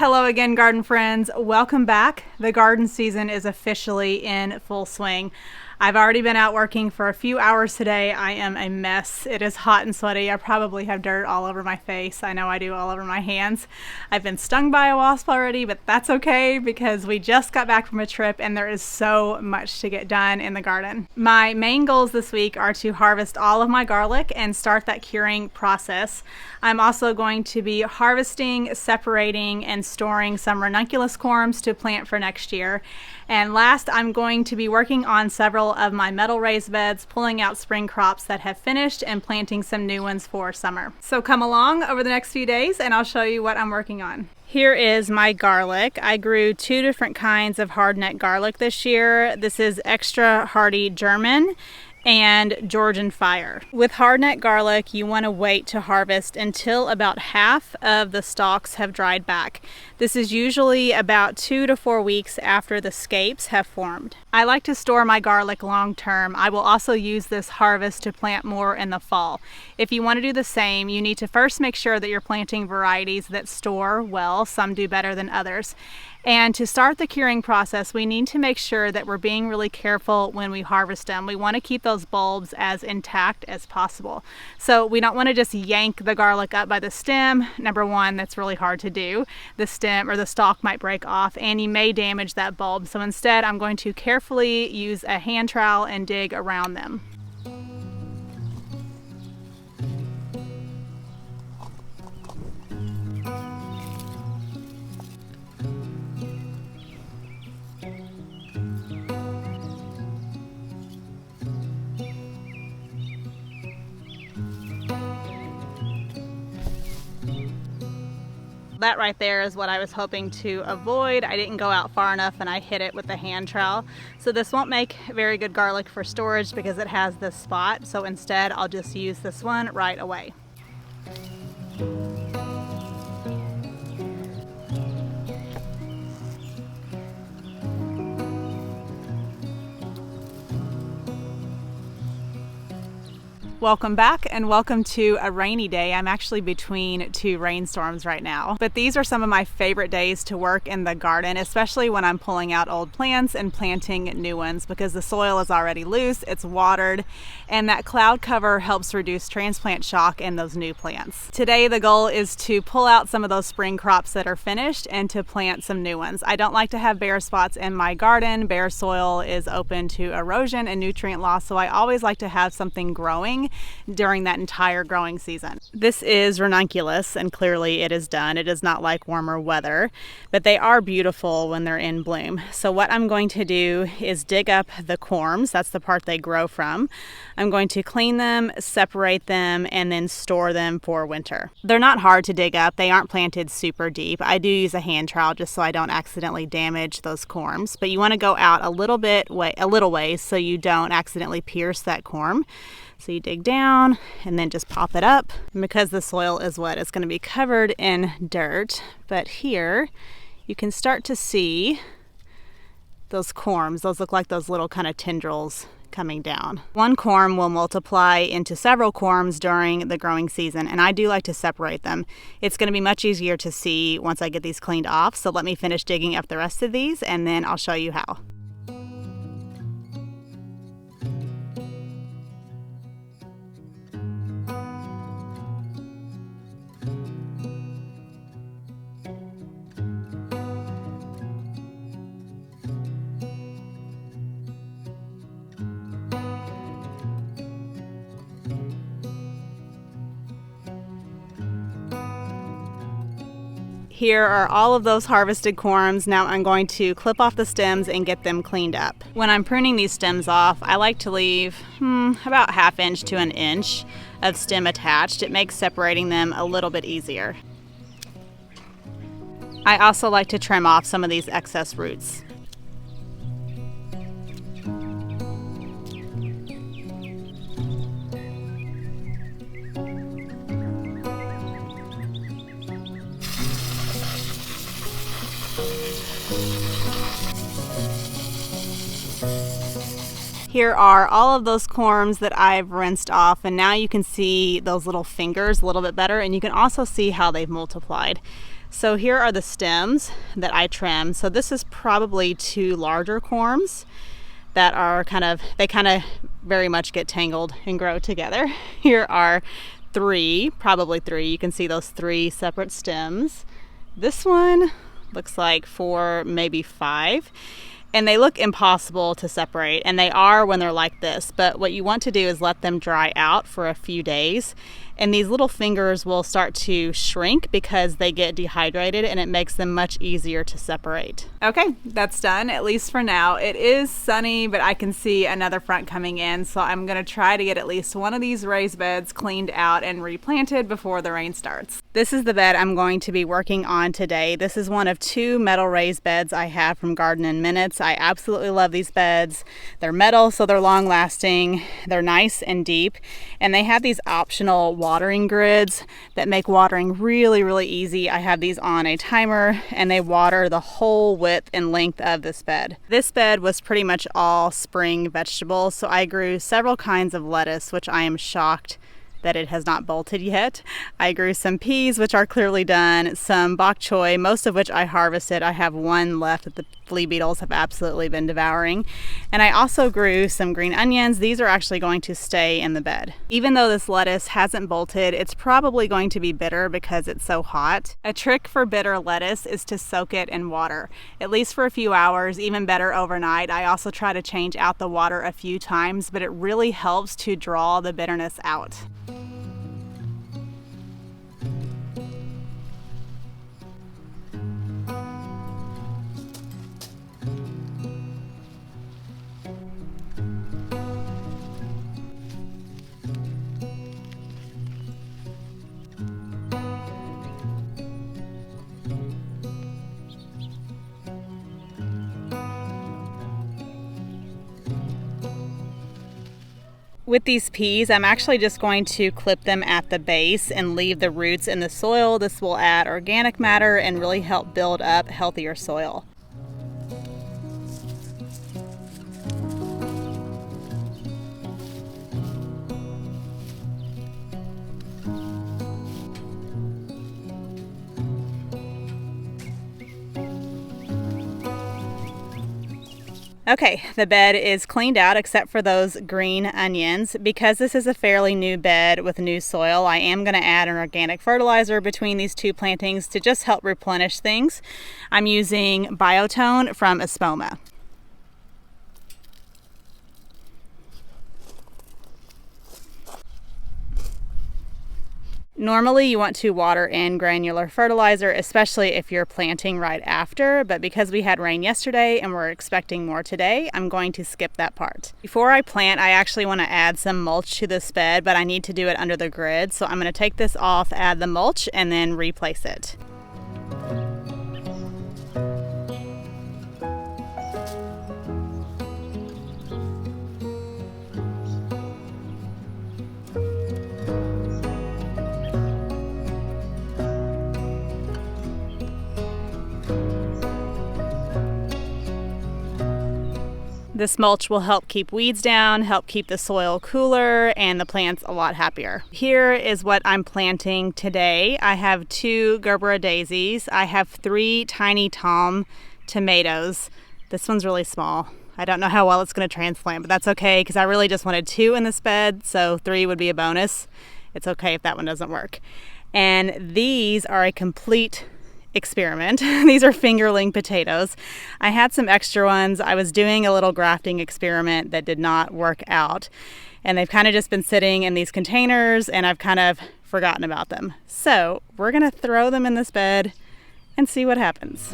Hello again, garden friends. Welcome back. The garden season is officially in full swing. I've already been out working for a few hours today. I am a mess. It is hot and sweaty. I probably have dirt all over my face. I know I do, all over my hands. I've been stung by a wasp already, but that's okay because we just got back from a trip and there is so much to get done in the garden. My main goals this week are to harvest all of my garlic and start that curing process. I'm also going to be harvesting, separating, and storing some ranunculus corms to plant for next year. And last, I'm going to be working on several of my metal raised beds, pulling out spring crops that have finished and planting some new ones for summer. So come along over the next few days and I'll show you what I'm working on. Here is my garlic. I grew 2 different kinds of hardneck garlic this year. This is extra hardy German and Georgian fire. With hardneck garlic, you want to wait to harvest until about half of the stalks have dried back. This is usually about 2 to 4 weeks after the scapes have formed. I like to store my garlic long term. I will also use this harvest to plant more in the fall. If you want to do the same, you need to first make sure that you're planting varieties that store well. Some do better than others. And to start the curing process, we need to make sure that we're being really careful when we harvest them. We want to keep those bulbs as intact as possible. So we don't want to just yank the garlic up by the stem. Number one, that's really hard to do. The stem or the stalk might break off and you may damage that bulb. So instead, I'm going to carefully use a hand trowel and dig around them. That right there is what I was hoping to avoid. I didn't go out far enough and I hit it with the hand trowel. So this won't make very good garlic for storage because it has this spot. So instead I'll just use this one right away. Welcome back and welcome to a rainy day. I'm actually between 2 rainstorms right now, but these are some of my favorite days to work in the garden, especially when I'm pulling out old plants and planting new ones because the soil is already loose, it's watered, and that cloud cover helps reduce transplant shock in those new plants. Today the goal is to pull out some of those spring crops that are finished and to plant some new ones. I don't like to have bare spots in my garden. Bare soil is open to erosion and nutrient loss, so I always like to have something growing during that entire growing season. This is ranunculus and clearly it is done. It does not like warmer weather, but they are beautiful when they're in bloom. So what I'm going to do is dig up the corms. That's the part they grow from. I'm going to clean them, separate them, and then store them for winter. They're not hard to dig up. They aren't planted super deep. I do use a hand trowel just so I don't accidentally damage those corms, but you want to go out a little ways so you don't accidentally pierce that corm. So you dig down and then just pop it up. And because the soil is wet, it's going to be covered in dirt. But here you can start to see those corms. Those look like those little kind of tendrils coming down. One corm will multiply into several corms during the growing season, and I do like to separate them. It's going to be much easier to see once I get these cleaned off. So let me finish digging up the rest of these and then I'll show you how. Here are all of those harvested corms. Now I'm going to clip off the stems and get them cleaned up. When I'm pruning these stems off, I like to leave about 1/2 inch to 1 inch of stem attached. It makes separating them a little bit easier. I also like to trim off some of these excess roots. Here are all of those corms that I've rinsed off, and now you can see those little fingers a little bit better, and you can also see how they've multiplied. So here are the stems that I trimmed. So this is probably 2 larger corms that are they kind of very much get tangled and grow together. Here are 3, probably 3. You can see those 3 separate stems. This one looks like 4, maybe 5. And they look impossible to separate, and they are when they're like this. But what you want to do is let them dry out for a few days, and these little fingers will start to shrink because they get dehydrated, and it makes them much easier to separate. Okay, that's done, at least for now. It is sunny, but I can see another front coming in, so I'm gonna try to get at least one of these raised beds cleaned out and replanted before the rain starts. This is the bed I'm going to be working on today. This is one of 2 metal raised beds I have from Garden in Minutes. I absolutely love these beds. They're metal, so they're long lasting. They're nice and deep, and they have these optional watering grids that make watering really, really easy. I have these on a timer, and they water the whole width and length of this bed. This bed was pretty much all spring vegetables, so I grew several kinds of lettuce, which I am shocked that it has not bolted yet. I grew some peas, which are clearly done, some bok choy, most of which I harvested. I have 1 left that the flea beetles have absolutely been devouring. And I also grew some green onions. These are actually going to stay in the bed. Even though this lettuce hasn't bolted, it's probably going to be bitter because it's so hot. A trick for bitter lettuce is to soak it in water, at least for a few hours, even better overnight. I also try to change out the water a few times, but it really helps to draw the bitterness out. With these peas, I'm actually just going to clip them at the base and leave the roots in the soil. This will add organic matter and really help build up healthier soil. Okay, the bed is cleaned out except for those green onions. Because this is a fairly new bed with new soil, I am going to add an organic fertilizer between these 2 plantings to just help replenish things. I'm using Biotone from Espoma. Normally you want to water in granular fertilizer, especially if you're planting right after, but because we had rain yesterday and we're expecting more today, I'm going to skip that part. Before I plant, I actually want to add some mulch to this bed, but I need to do it under the grid, so I'm going to take this off, add the mulch, and then replace it. This mulch will help keep weeds down, help keep the soil cooler, and the plants a lot happier. Here is what I'm planting today. I have 2 Gerbera daisies. I have 3 tiny Tom tomatoes. This one's really small. I don't know how well it's going to transplant, but that's okay because I really just wanted 2 in this bed, so 3 would be a bonus. It's okay if that one doesn't work. And these are a complete experiment. These are fingerling potatoes. I had some extra ones. I was doing a little grafting experiment that did not work out, and they've kind of just been sitting in these containers, and I've kind of forgotten about them. So we're gonna throw them in this bed and see what happens.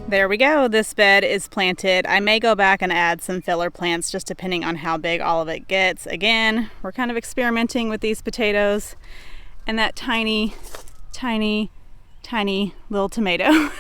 There we go. This bed is planted. I may go back and add some filler plants just depending on how big all of it gets. Again, we're kind of experimenting with these potatoes, and that tiny tiny little tomato.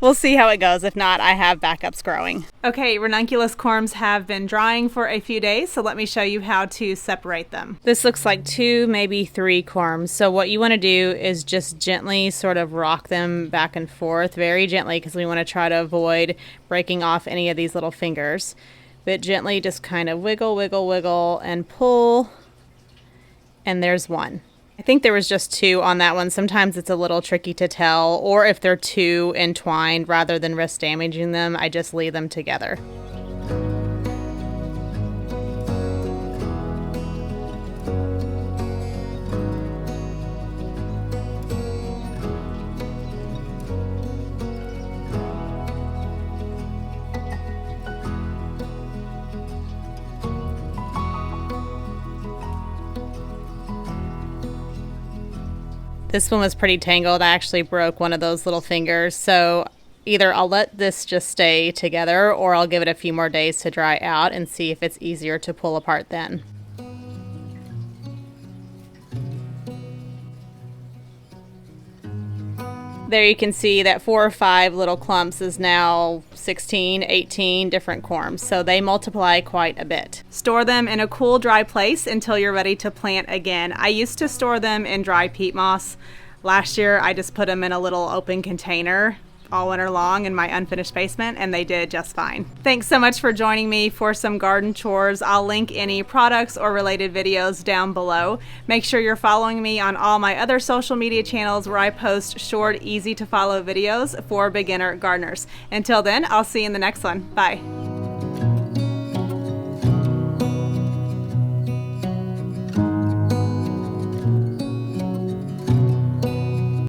We'll see how it goes. If not, I have backups growing. Okay, ranunculus corms have been drying for a few days, so let me show you how to separate them. This looks like 2, maybe 3 corms. So what you want to do is just gently sort of rock them back and forth, very gently, because we want to try to avoid breaking off any of these little fingers. But gently just kind of wiggle, wiggle, wiggle, and pull. And there's 1. I think there was just 2 on that one. Sometimes it's a little tricky to tell, or if they're too entwined, rather than risk damaging them, I just leave them together. This one was pretty tangled. I actually broke one of those little fingers. So either I'll let this just stay together, or I'll give it a few more days to dry out and see if it's easier to pull apart then. There you can see that 4 or 5 little clumps is now 16, 18 different corms. So they multiply quite a bit. Store them in a cool, dry place until you're ready to plant again. I used to store them in dry peat moss. Last year, I just put them in a little open container all winter long in my unfinished basement, and they did just fine. Thanks so much for joining me for some garden chores. I'll link any products or related videos down below. Make sure you're following me on all my other social media channels where I post short, easy to follow videos for beginner gardeners. Until then, I'll see you in the next one. Bye.